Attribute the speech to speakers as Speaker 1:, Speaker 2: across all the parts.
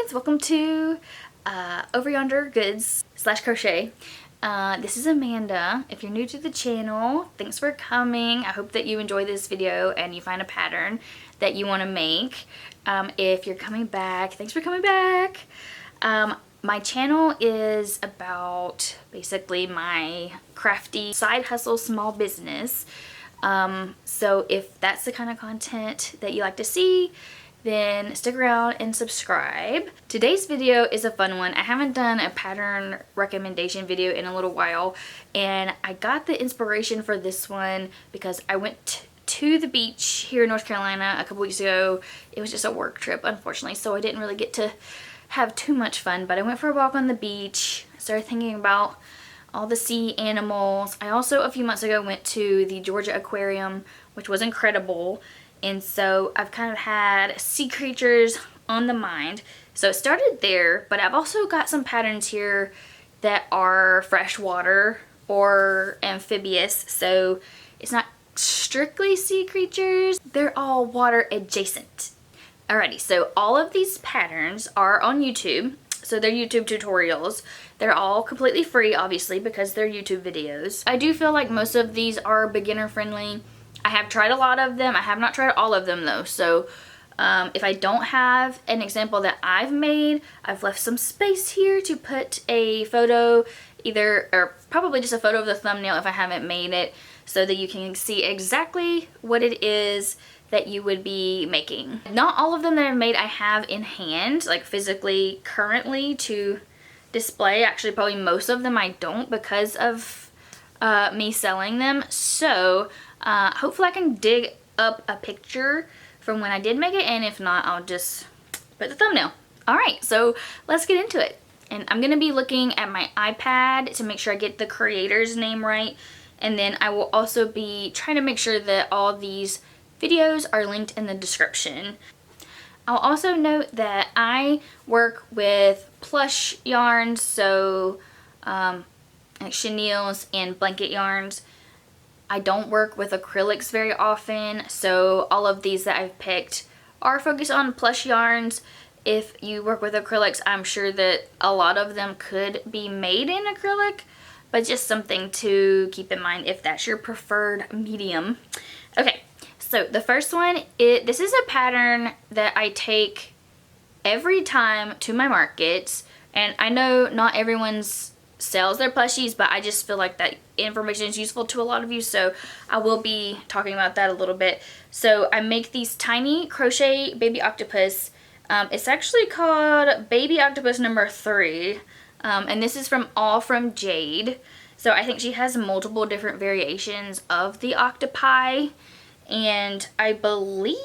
Speaker 1: guys, welcome to Over Yonder Goods / crochet. This is Amanda. If you're new to the channel, thanks for coming. I hope that you enjoy this video and you find a pattern that you want to make. If you're coming back, thanks for coming back. My channel is about basically my crafty side hustle small business. So if that's the kind of content that you like to see, then stick around and subscribe. Today's video is a fun one. I haven't done a pattern recommendation video in a little while, and I got the inspiration for this one because I went to the beach here in North Carolina a couple weeks ago. It was just a work trip, unfortunately, so I didn't really get to have too much fun, but I went for a walk on the beach, started thinking about all the sea animals. I also, a few months ago, went to the Georgia Aquarium, which was incredible. And so I've kind of had sea creatures on the mind. So it started there, but I've also got some patterns here that are freshwater or amphibious. So it's not strictly sea creatures. They're all water adjacent. Alrighty, so all of these patterns are on YouTube. So they're YouTube tutorials. They're all completely free, obviously, because they're YouTube videos. I do feel like most of these are beginner friendly. I have tried a lot of them. I have not tried all of them though. So if I don't have an example that I've made, I've left some space here to put a photo, or probably just a photo of the thumbnail if I haven't made it, so that you can see exactly what it is that you would be making. Not all of them that I've made I have in hand, like physically currently to display. Actually, probably most of them I don't because of me selling them. So hopefully I can dig up a picture from when I did make it, and if not, I'll just put the thumbnail. Alright, so let's get into it. And I'm going to be looking at my iPad to make sure I get the creator's name right, and then I will also be trying to make sure that all these videos are linked in the description. I'll also note that I work with plush yarns, so like chenilles and blanket yarns. I don't work with acrylics very often, so all of these that I've picked are focused on plush yarns. If you work with acrylics, I'm sure that a lot of them could be made in acrylic, but just something to keep in mind if that's your preferred medium. Okay, so the first one, this is a pattern that I take every time to my markets, and I know not everyone's sells their plushies, but I just feel like that information is useful to a lot of you, so I will be talking about that a little bit. So I make these tiny crochet baby octopus. It's actually called baby octopus number 3, and this is all from Jade. So I think she has multiple different variations of the octopi, and I believe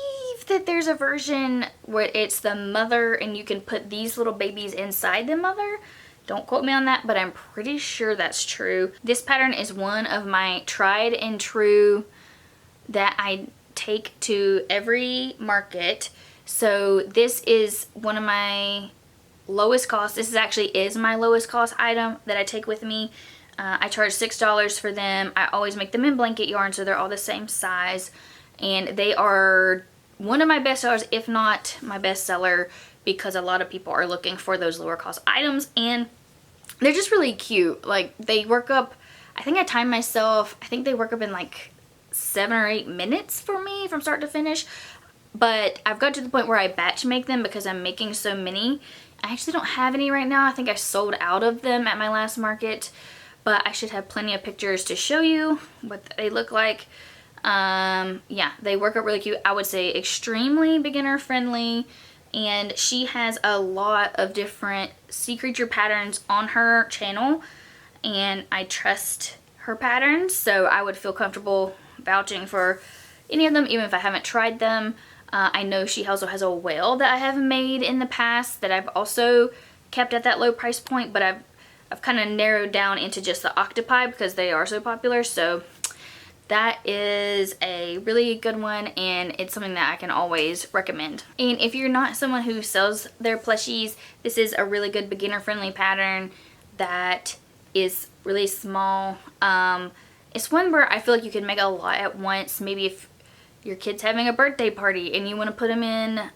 Speaker 1: that there's a version where it's the mother and you can put these little babies inside the mother. Don't quote me on that, but I'm pretty sure that's true. This pattern is one of my tried and true that I take to every market. So this is one of my lowest cost. This actually is my lowest cost item that I take with me. I charge $6 for them. I always make them in blanket yarn, so they're all the same size. And they are one of my best sellers, if not my best seller, because a lot of people are looking for those lower cost items, and they're just really cute. Like, they work up, I think I timed myself, I think they work up in like 7 or 8 minutes for me from start to finish. But I've got to the point where I batch make them because I'm making so many. I actually don't have any right now. I think I sold out of them at my last market, but I should have plenty of pictures to show you what they look like. Yeah, they work up really cute. I would say extremely beginner friendly. And she has a lot of different sea creature patterns on her channel, and I trust her patterns, so I would feel comfortable vouching for any of them, even if I haven't tried them. I know she also has a whale that I have made in the past that I've also kept at that low price point, but I've kind of narrowed down into just the octopi because they are so popular. So that is a really good one, and it's something that I can always recommend. And if you're not someone who sells their plushies, this is a really good beginner friendly pattern that is really small. It's one where I feel like you can make a lot at once. Maybe if your kid's having a birthday party and you want to put them in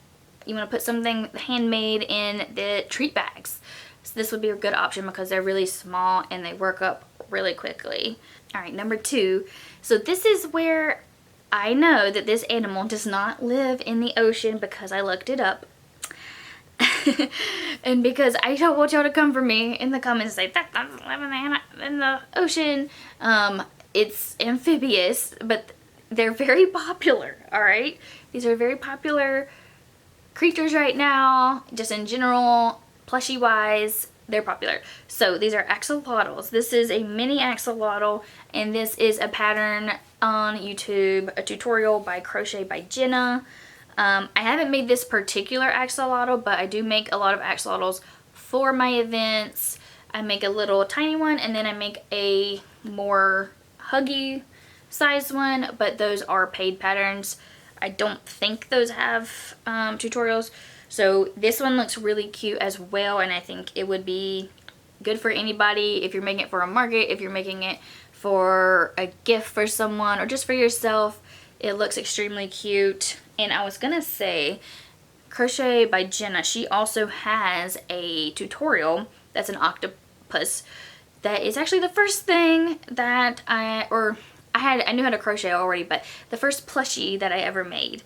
Speaker 1: you want to put something handmade in the treat bags. So this would be a good option because they're really small and they work up really quickly. All right, number 2. So this is where I know that this animal does not live in the ocean because I looked it up. And because I don't want y'all to come for me in the comments and say that doesn't live in the ocean. It's amphibious, but they're very popular, alright? These are very popular creatures right now, just in general, plushie wise, they're popular. So these are axolotls. This is a mini axolotl, and this is a pattern on YouTube, a tutorial by Crochet by Jenna. I haven't made this particular axolotl, but I do make a lot of axolotls for my events. I make a little tiny one, and then I make a more huggy size one, but those are paid patterns. I don't think those have tutorials. So this one looks really cute as well, and I think it would be good for anybody if you're making it for a market, if you're making it for a gift for someone, or just for yourself. It looks extremely cute. And I was gonna say, Crochet by Jenna, she also has a tutorial that's an octopus. That is actually the first thing that I knew how to crochet already, but the first plushie that I ever made.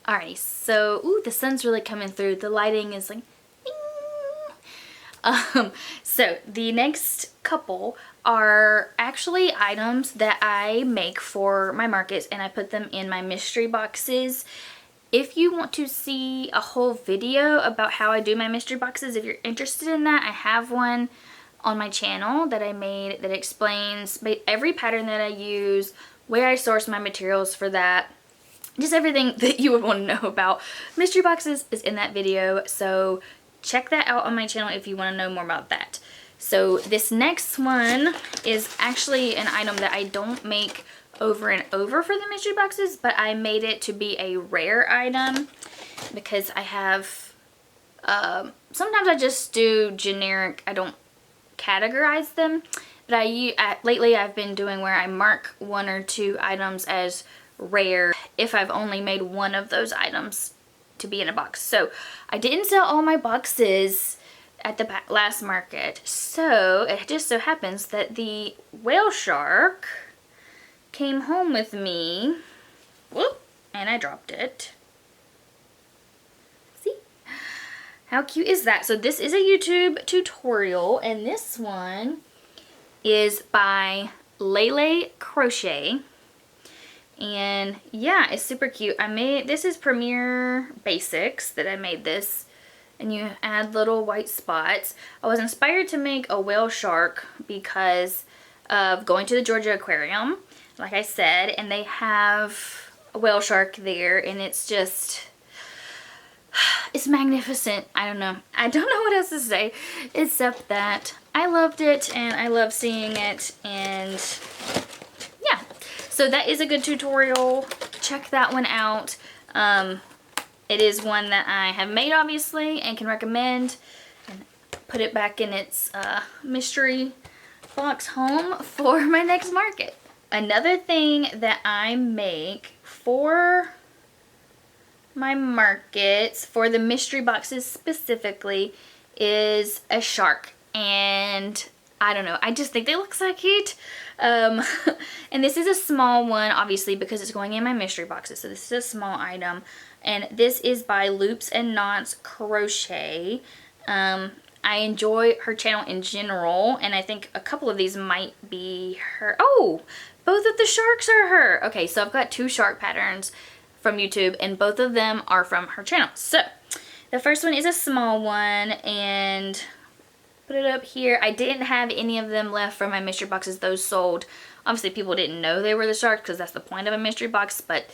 Speaker 1: Alrighty, so, ooh, the sun's really coming through. The lighting is like, ding. So the next couple are actually items that I make for my markets, and I put them in my mystery boxes. If you want to see a whole video about how I do my mystery boxes, if you're interested in that, I have one on my channel that I made that explains every pattern that I use, where I source my materials for that, just everything that you would want to know about mystery boxes is in that video. So check that out on my channel if you want to know more about that. So this next one is actually an item that I don't make over and over for the mystery boxes, but I made it to be a rare item because I have, sometimes I just do generic, I don't categorize them, but lately I've been doing where I mark 1 or 2 items as rare if I've only made one of those items to be in a box. So I didn't sell all my boxes at the last market, so it just so happens that the whale shark came home with me. Whoop, and I dropped it. See? How cute is that? So this is a YouTube tutorial, and this one is by Lele Crochet. And yeah, it's super cute. This is Premier Basics that I made this. And you add little white spots. I was inspired to make a whale shark because of going to the Georgia Aquarium, like I said, and they have a whale shark there, and it's just, it's magnificent. I don't know what else to say except that I loved it and I love seeing it, and yeah. So that is a good tutorial. Check that one out. It is one that I have made, obviously, and can recommend, and put it back in its mystery box home for my next market. Another thing that I make for my markets, for the mystery boxes specifically, is a shark. And I don't know, I just think they look so cute. And this is a small one, obviously, because it's going in my mystery boxes. So this is a small item. And this is by Loops and Knots Crochet. I enjoy her channel in general, and I think a couple of these might be her. Oh, both of the sharks are her. Okay, so I've got 2 shark patterns from YouTube, and both of them are from her channel. So the first one is a small one, and put it up here. I didn't have any of them left from my mystery boxes. Those sold. Obviously, people didn't know they were the sharks because that's the point of a mystery box, but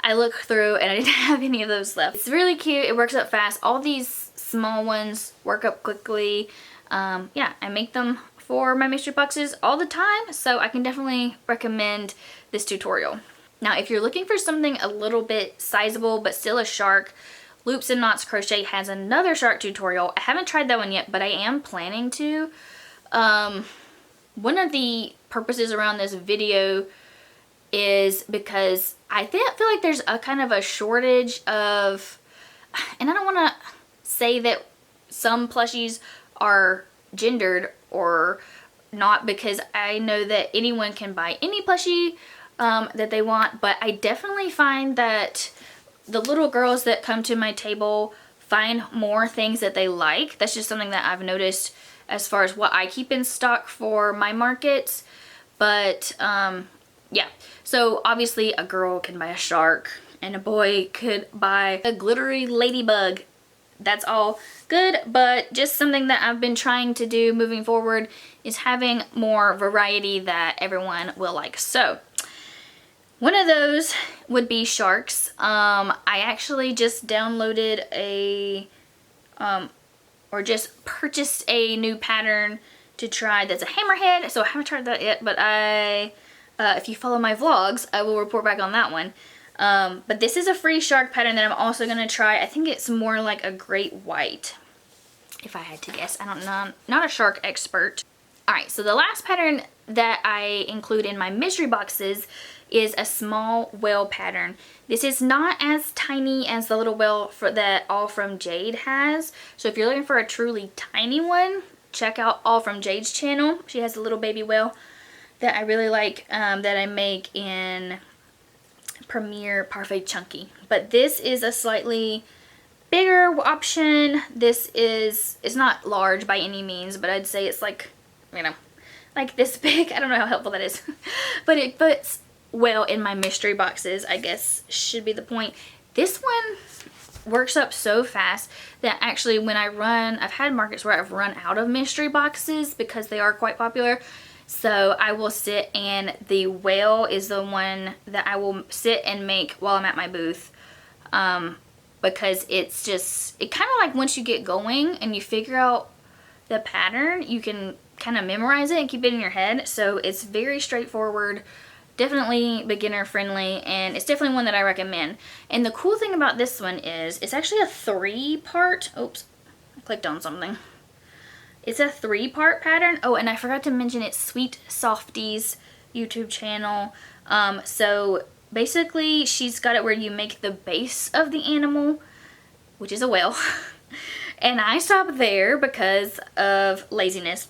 Speaker 1: I looked through and I didn't have any of those left. It's really cute. It works up fast. All these small ones work up quickly. Yeah, I make them for my mystery boxes all the time, so I can definitely recommend this tutorial. Now, if you're looking for something a little bit sizable but still a shark, Loops and Knots Crochet has another shark tutorial. I haven't tried that one yet, but I am planning to. One of the purposes around this video is because I feel like there's a kind of a shortage of and I don't want to say that some plushies are gendered or not, because I know that anyone can buy any plushie that they want, but I definitely find that the little girls that come to my table find more things that they like. That's just something that I've noticed as far as what I keep in stock for my markets. But yeah, so obviously a girl can buy a shark and a boy could buy a glittery ladybug. That's all good, but just something that I've been trying to do moving forward is having more variety that everyone will like. So one of those would be sharks. I actually just downloaded or just purchased a new pattern to try that's a hammerhead. So I haven't tried that yet, but if you follow my vlogs, I will report back on that one. But this is a free shark pattern that I'm also going to try. I think it's more like a great white, if I had to guess. I don't know, not a shark expert. Alright, so the last pattern that I include in my mystery boxes is a small whale pattern. This is not as tiny as the little whale that All From Jade has. So if you're looking for a truly tiny one, check out All From Jade's channel. She has a little baby whale that I really like, that I make in Premier Parfait Chunky. But this is a slightly bigger option. This is, it's not large by any means, but I'd say it's like, you know, like this big. I don't know how helpful that is. But it fits well in my mystery boxes, I guess should be the point. This one works up so fast that actually when I run, I've had markets where I've run out of mystery boxes because they are quite popular. So I will sit, and the whale is the one that I will sit and make while I'm at my booth, because it's just, it kind of like once you get going and you figure out the pattern, you can kind of memorize it and keep it in your head. So it's very straightforward, definitely beginner friendly, and it's definitely one that I recommend. And the cool thing about this one is it's actually a 3-part, oops, I clicked on something. It's a 3-part pattern. Oh, and I forgot to mention it's Sweet Softy's YouTube channel. So basically she's got it where you make the base of the animal, which is a whale. And I stopped there because of laziness.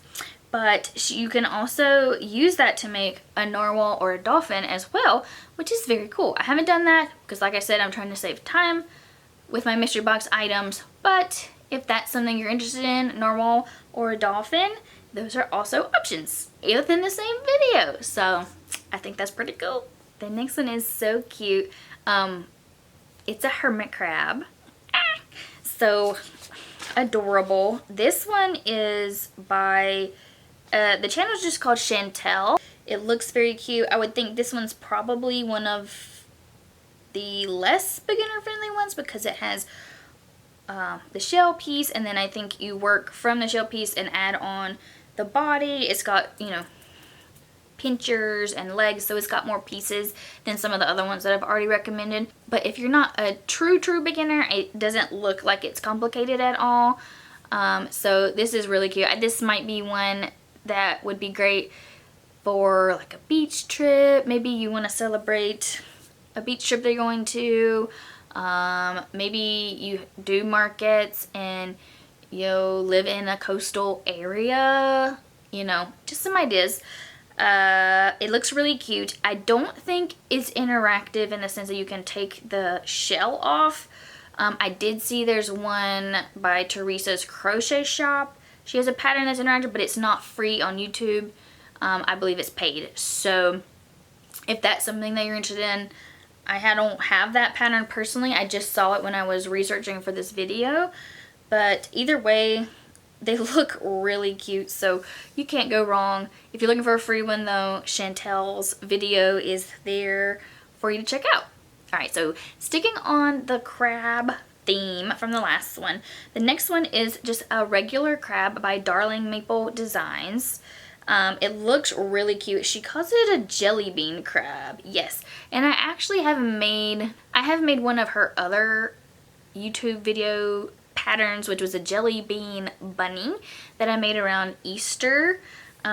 Speaker 1: But you can also use that to make a narwhal or a dolphin as well, which is very cool. I haven't done that because, like I said, I'm trying to save time with my mystery box items. But if that's something you're interested in, narwhal or a dolphin, those are also options within the same video. So I think that's pretty cool. The next one is so cute. It's a hermit crab. So adorable. This one is by, the channel is just called Chantel. It looks very cute. I would think this one's probably one of the less beginner friendly ones because it has the shell piece, and then I think you work from the shell piece and add on the body. It's got, you know, pinchers and legs, so it's got more pieces than some of the other ones that I've already recommended. But if you're not a true beginner, it doesn't look like it's complicated at all. So this is really cute. This might be one that would be great for like a beach trip. Maybe you want to celebrate a beach trip they're going to. Maybe you do markets and you live in a coastal area, you know, just some ideas. It looks really cute. I don't think it's interactive in the sense that you can take the shell off. I did see there's one by Teresa's Crochet Shop. She has a pattern that's interactive, but it's not free on YouTube. I believe it's paid. So if that's something that you're interested in, I don't have that pattern personally. I just saw it when I was researching for this video. But either way, they look really cute, so you can't go wrong. If you're looking for a free one though, Chantel's video is there for you to check out. Alright, so sticking on the crab theme from the last one, the next one is just a regular crab by Darling Maple Designs. It looks really cute. She calls it a jelly bean crab. Yes. And I actually have made one of her other YouTube video patterns, which was a jelly bean bunny that I made around Easter.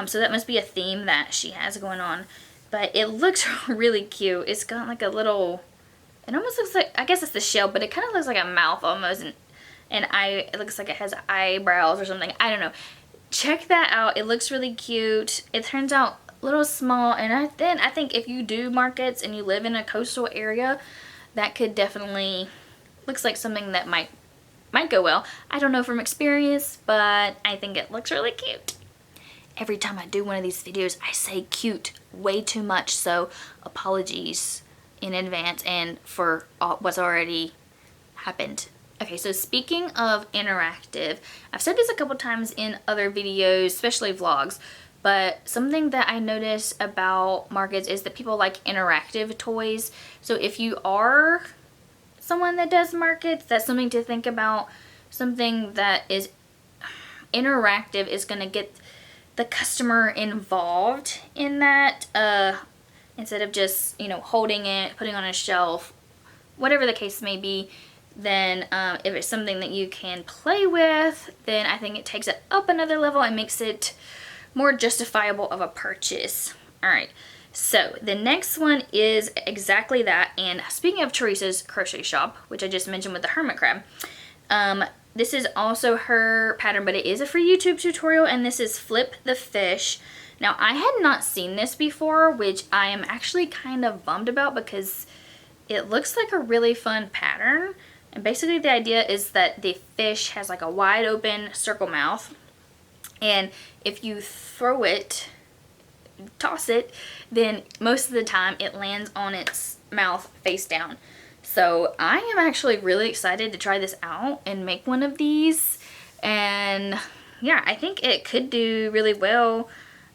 Speaker 1: So that must be a theme that she has going on. But it looks really cute. It's got like a little It almost looks like, I guess it's the shell, but it kind of looks like a mouth almost, and it looks like it has eyebrows or something. I don't know. Check that out. It looks really cute. It turns out a little small, and I think if you do markets and you live in a coastal area, that could definitely, looks like something that might go well. I don't know from experience, but I think it looks really cute. Every time I do one of these videos, I say cute way too much, so apologies in advance and for what's already happened. Okay, so speaking of interactive, I've said this a couple times in other videos, especially vlogs, but something that I notice about markets is that people like interactive toys. So if you are someone that does markets, that's something to think about. Something that is interactive is going to get the customer involved in that, instead of just, you know, holding it, putting it on a shelf, whatever the case may be. Then if it's something that you can play with, then I think it takes it up another level and makes it more justifiable of a purchase. Alright, so the next one is exactly that. And speaking of Teresa's crochet shop, which I just mentioned with the Hermit Crab, this is also her pattern, but it is a free YouTube tutorial, and this is Flip the Fish. Now, I had not seen this before, which I am actually kind of bummed about because it looks like a really fun pattern. And basically the idea is that the fish has like a wide open circle mouth, and if you throw it, toss it, then most of the time it lands on its mouth face down. So I am actually really excited to try this out and make one of these. And yeah, I think it could do really well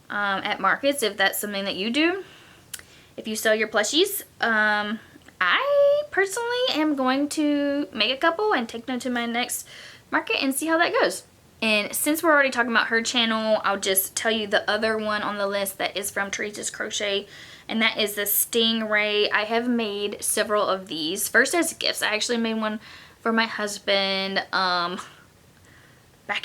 Speaker 1: at markets if that's something that you do. If you sell your plushies, I personally am going to make a couple and take them to my next market and see how that goes. And since we're already talking about her channel, I'll just tell you the other one on the list that is from Teresa's Crochet, and that is the Stingray. I have made several of these. First as gifts. I actually made one for my husband back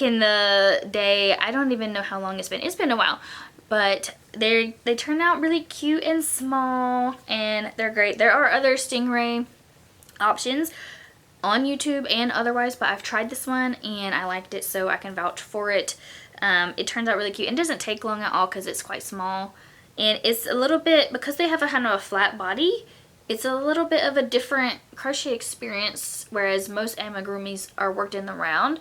Speaker 1: in the day. I don't even know how long it's been. It's been a while. But they turn out really cute and small, and they're great. There are other Stingray options on YouTube and otherwise, but I've tried this one and I liked it, so I can vouch for it. It turns out really cute and doesn't take long at all because it's quite small. And it's a little bit, because they have a kind of a flat body, it's a little bit of a different crochet experience, whereas most amigurumis are worked in the round.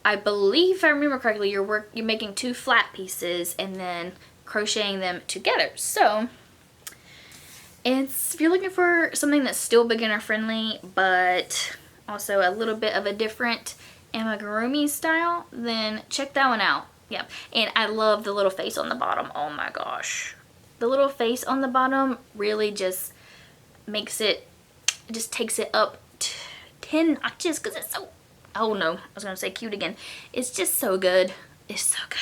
Speaker 1: I believe, if I remember correctly, you're making two flat pieces and then crocheting them together. So if you're looking for something that's still beginner friendly but also a little bit of a different amigurumi style, then check that one out. Yep. And I love the little face on the bottom. Oh my gosh, the little face on the bottom really just makes it, just takes it up 10 notches because it's so, oh no, I was gonna say cute again. It's just so good. It's so good.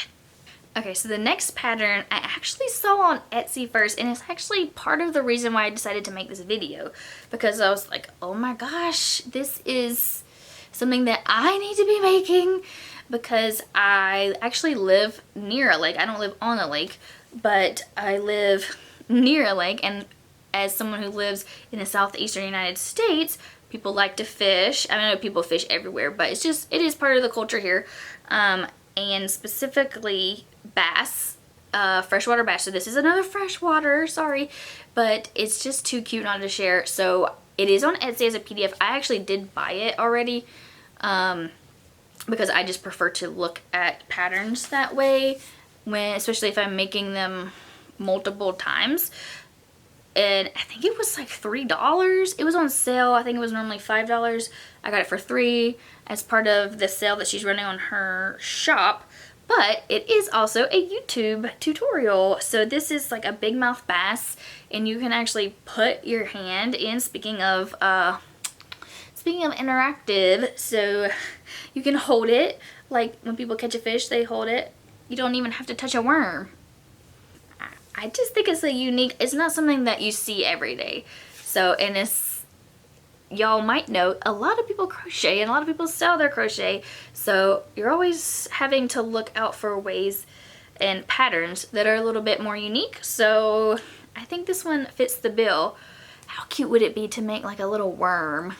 Speaker 1: Okay, so the next pattern I actually saw on Etsy first, and it's actually part of the reason why I decided to make this video, because I was like, oh my gosh, this is something that I need to be making, because I actually live near a lake. I don't live on a lake, but I live near a lake, and as someone who lives in the southeastern United States, people like to fish. I know people fish everywhere, but it's just, it is part of the culture here. And specifically bass, freshwater bass. So this is another freshwater, sorry, but it's just too cute not to share. So it is on Etsy as a PDF. I actually did buy it already, because I just prefer to look at patterns that way, especially if I'm making them multiple times. And I think it was like $3. It was on sale. I think it was normally $5. I got it for $3 as part of the sale that she's running on her shop. But it is also a YouTube tutorial. So this is like a big mouth bass, and you can actually put your hand in. Speaking of interactive, so you can hold it like when people catch a fish, they hold it. You don't even have to touch a worm. I just think it's a unique, it's not something that you see every day. So, and it's, y'all might know, a lot of people crochet and a lot of people sell their crochet. So you're always having to look out for ways and patterns that are a little bit more unique. So I think this one fits the bill. How cute would it be to make like a little worm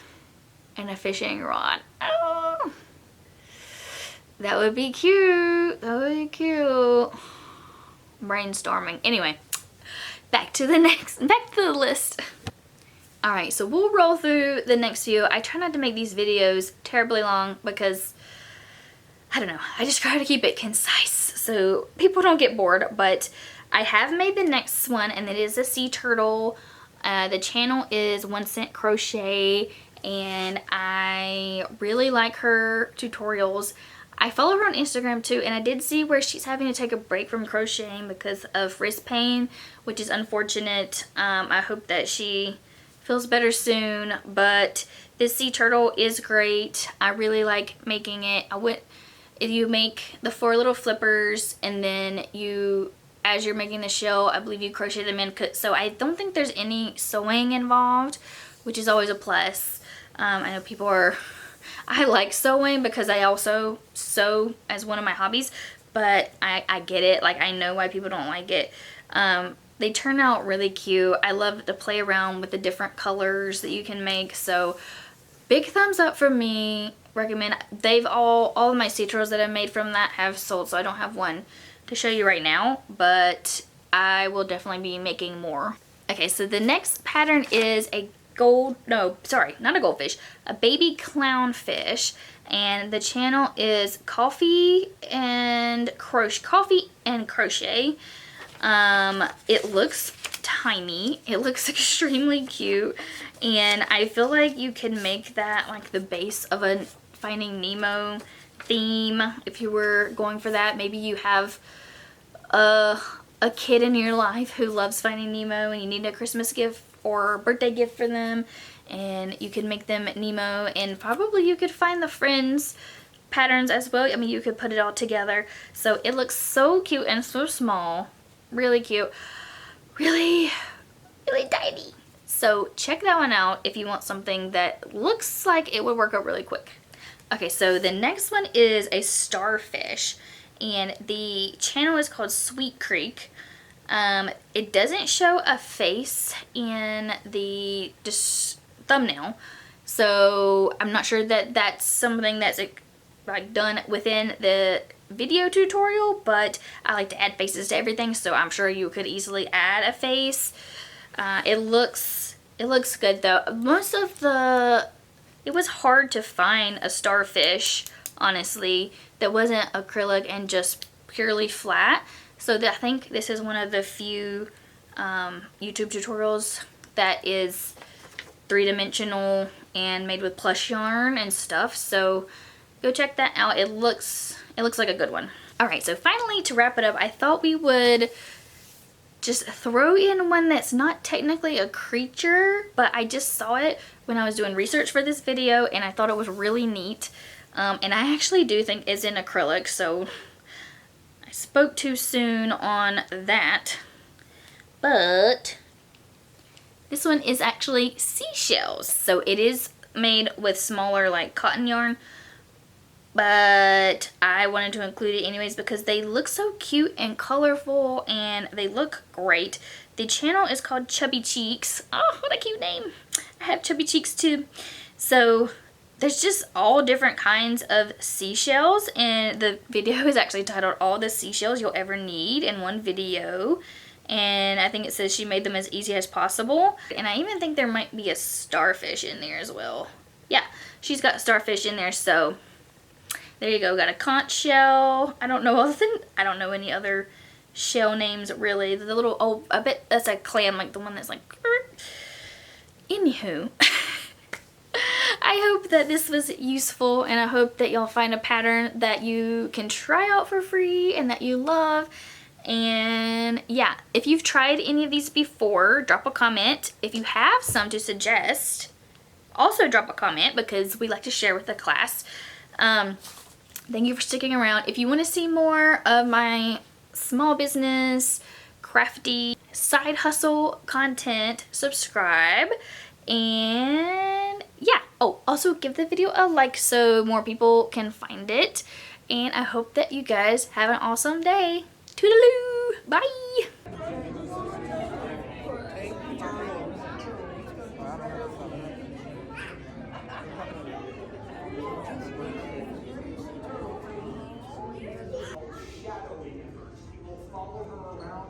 Speaker 1: and a fishing rod? Oh, that would be cute. That would be cute. Brainstorming. Anyway, back to the list. Alright, so we'll roll through the next few. I try not to make these videos terribly long because, I don't know, I just try to keep it concise so people don't get bored. But I have made the next one, and it is a sea turtle. The channel is 1 Cent Crochet, and I really like her tutorials. I follow her on Instagram too, and I did see where she's having to take a break from crocheting because of wrist pain, which is unfortunate. I hope that she feels better soon, but this sea turtle is great. I really like making it. If you make the 4 little flippers, and then as you're making the shell, I believe you crochet them in. So I don't think there's any sewing involved, which is always a plus. I know people are, I like sewing because I also sew as one of my hobbies, but I get it. Like, I know why people don't like it. They turn out really cute. I love to play around with the different colors that you can make. So big thumbs up for me. Recommend. All of my sea turtles that I've made from that have sold, so I don't have one to show you right now, but I will definitely be making more. Okay, so the next pattern is a not a goldfish, a baby clownfish, and the channel is Coffee and Crochet. It looks tiny. It looks extremely cute, and I feel like you can make that like the base of a Finding Nemo theme if you were going for that. Maybe you have a kid in your life who loves Finding Nemo and you need a Christmas gift or birthday gift for them, and you can make them Nemo, and probably you could find the Friends patterns as well. I mean, you could put it all together. So it looks so cute and so small. Really cute. Really, really tiny. So check that one out if you want something that looks like it would work out really quick. Okay, so the next one is a starfish, and the channel is called Sweet Creek. It doesn't show a face in the thumbnail, so I'm not sure that that's something that's like done within the video tutorial, but I like to add faces to everything, so I'm sure you could easily add a face. It looks good though. It was hard to find a starfish, honestly, that wasn't acrylic and just purely flat. So I think this is one of the few YouTube tutorials that is 3-dimensional and made with plush yarn and stuff. So go check that out. It looks like a good one. Alright, so finally, to wrap it up, I thought we would just throw in one that's not technically a creature, but I just saw it when I was doing research for this video, and I thought it was really neat. And I actually do think it's in acrylic, so I spoke too soon on that. But this one is actually seashells. So it is made with smaller like cotton yarn, but I wanted to include it anyways because they look so cute and colorful and they look great. The channel is called Chubby Cheeks. Oh, what a cute name. I have chubby cheeks too. So there's just all different kinds of seashells, and the video is actually titled All the Seashells You'll Ever Need in One Video. And I think it says she made them as easy as possible. And I even think there might be a starfish in there as well. Yeah, she's got starfish in there, so there you go. Got a conch shell. I don't know any other shell names really. The little, oh, I bet that's a clam, like the one that's like, anywho. I hope that this was useful, and I hope that y'all find a pattern that you can try out for free and that you love. And yeah, if you've tried any of these before, drop a comment. If you have some to suggest, also drop a comment because we like to share with the class. Thank you for sticking around. If you want to see more of my small business, crafty, side hustle content, subscribe. And yeah, oh, also give the video a like so more people can find it. And I hope that you guys have an awesome day. Toodaloo! Bye!
Speaker 2: follow her around